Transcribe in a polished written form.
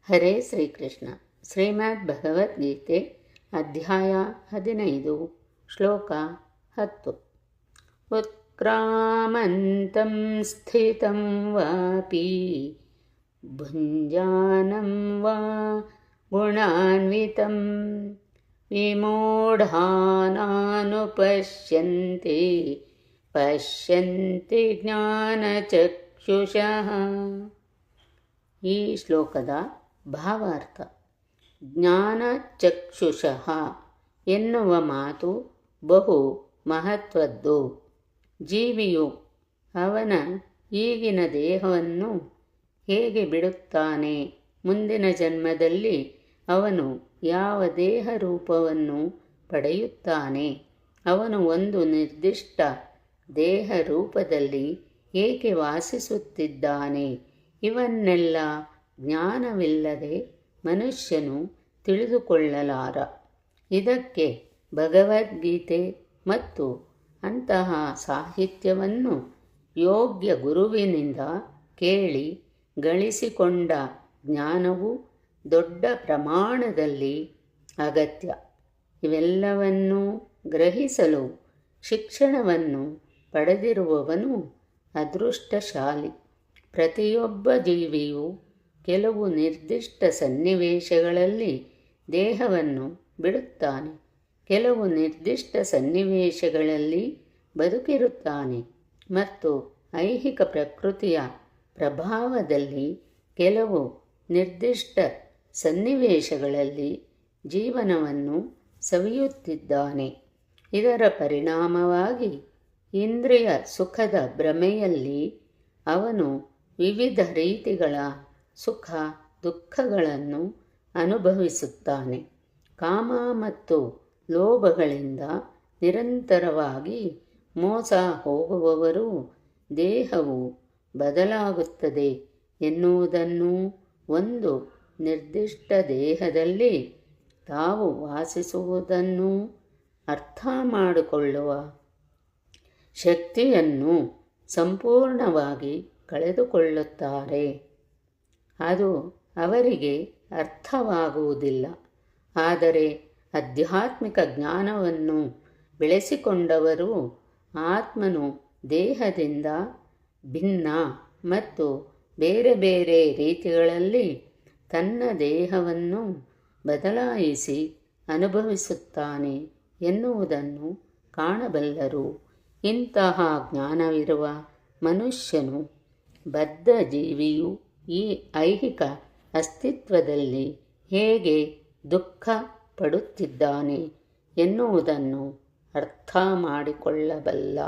ಹರೇ ಶ್ರೀಕೃಷ್ಣ. ಶ್ರೀಮದ್ ಭಗವದ್ಗೀತೆ ಅಧ್ಯಾಯ 15 ಶ್ಲೋಕ 10. ಉತ್ಕ್ರಾಮಂತಂ ಸ್ಥಿತಂ ವಾಪಿ ಭುಂಜಾನಂ ವಾ ಗುಣಾನ್ವಿತಂ ವಿಮೂಢಾನಾನುಪಶ್ಯಂತಿ ಪಶ್ಯಂತಿ ಜ್ಞಾನಚಕ್ಷುಷಃ. ಈ ಶ್ಲೋಕದ ಭಾವಾರ್ಥ: ಜ್ಞಾನಚಕ್ಷುಷಃ ಎನ್ನುವ ಮಾತು ಬಹು ಮಹತ್ವದ್ದು. ಜೀವಿಯು ಅವನ ಈಗಿನ ದೇಹವನ್ನು ಹೇಗೆ ಬಿಡುತ್ತಾನೆ, ಮುಂದಿನ ಜನ್ಮದಲ್ಲಿ ಅವನು ಯಾವ ದೇಹ ರೂಪವನ್ನು ಪಡೆಯುತ್ತಾನೆ, ಅವನು ಒಂದು ನಿರ್ದಿಷ್ಟ ದೇಹ ರೂಪದಲ್ಲಿ ಏಕೆ ವಾಸಿಸುತ್ತಿದ್ದಾನೆ, ಇವನ್ನೆಲ್ಲ ಜ್ಞಾನವಿಲ್ಲದೆ ಮನುಷ್ಯನು ತಿಳಿದುಕೊಳ್ಳಲಾರ. ಇದಕ್ಕೆ ಭಗವದ್ಗೀತೆ ಮತ್ತು ಅಂತಹ ಸಾಹಿತ್ಯವನ್ನು ಯೋಗ್ಯ ಗುರುವಿನಿಂದ ಕೇಳಿ ಗಳಿಸಿಕೊಂಡ ಜ್ಞಾನವು ದೊಡ್ಡ ಪ್ರಮಾಣದಲ್ಲಿ ಅಗತ್ಯ. ಇವೆಲ್ಲವನ್ನೂ ಗ್ರಹಿಸಲು ಶಿಕ್ಷಣವನ್ನು ಪಡೆದಿರುವವನು ಅದೃಷ್ಟಶಾಲಿ. ಪ್ರತಿಯೊಬ್ಬ ಜೀವಿಯು ಕೆಲವು ನಿರ್ದಿಷ್ಟ ಸನ್ನಿವೇಶಗಳಲ್ಲಿ ದೇಹವನ್ನು ಬಿಡುತ್ತಾನೆ, ಕೆಲವು ನಿರ್ದಿಷ್ಟ ಸನ್ನಿವೇಶಗಳಲ್ಲಿ ಬದುಕಿರುತ್ತಾನೆ ಮತ್ತು ಐಹಿಕ ಪ್ರಕೃತಿಯ ಪ್ರಭಾವದಲ್ಲಿ ಕೆಲವು ನಿರ್ದಿಷ್ಟ ಸನ್ನಿವೇಶಗಳಲ್ಲಿ ಜೀವನವನ್ನು ಸವಿಯುತ್ತಿದ್ದಾನೆ. ಇದರ ಪರಿಣಾಮವಾಗಿ ಇಂದ್ರಿಯ ಸುಖದ ಭ್ರಮೆಯಲ್ಲಿ ಅವನು ವಿವಿಧ ರೀತಿಗಳ ಸುಖ ದುಃಖಗಳನ್ನು ಅನುಭವಿಸುತ್ತಾನೆ. ಕಾಮ ಮತ್ತು ಲೋಭಗಳಿಂದ ನಿರಂತರವಾಗಿ ಮೋಸ ಹೋಗುವವರು ದೇಹವು ಬದಲಾಗುತ್ತದೆ ಎನ್ನುವುದನ್ನು, ಒಂದು ನಿರ್ದಿಷ್ಟ ದೇಹದಲ್ಲಿ ತಾವು ವಾಸಿಸುವುದನ್ನು ಅರ್ಥ ಮಾಡಿಕೊಳ್ಳುವ ಶಕ್ತಿಯನ್ನು ಸಂಪೂರ್ಣವಾಗಿ ಕಳೆದುಕೊಳ್ಳುತ್ತಾರೆ. ಅದು ಅವರಿಗೆ ಅರ್ಥವಾಗುವುದಿಲ್ಲ. ಆದರೆ ಆಧ್ಯಾತ್ಮಿಕ ಜ್ಞಾನವನ್ನು ಬೆಳೆಸಿಕೊಂಡವರು ಆತ್ಮನು ದೇಹದಿಂದ ಭಿನ್ನ ಮತ್ತು ಬೇರೆ ಬೇರೆ ರೀತಿಗಳಲ್ಲಿ ತನ್ನ ದೇಹವನ್ನು ಬದಲಾಯಿಸಿ ಅನುಭವಿಸುತ್ತಾನೆ ಎನ್ನುವುದನ್ನು ಕಾಣಬಲ್ಲರು. ಇಂತಹ ಜ್ಞಾನವಿರುವ ಮನುಷ್ಯನು ಬದ್ಧ ಜೀವಿಯು ಈ ಐಹಿಕ ಅಸ್ತಿತ್ವದಲ್ಲಿ ಹೇಗೆ ದುಃಖ ಪಡುತ್ತಿದ್ದಾನೆ ಎನ್ನುವುದನ್ನು ಅರ್ಥ ಮಾಡಿಕೊಳ್ಳಬಲ್ಲ.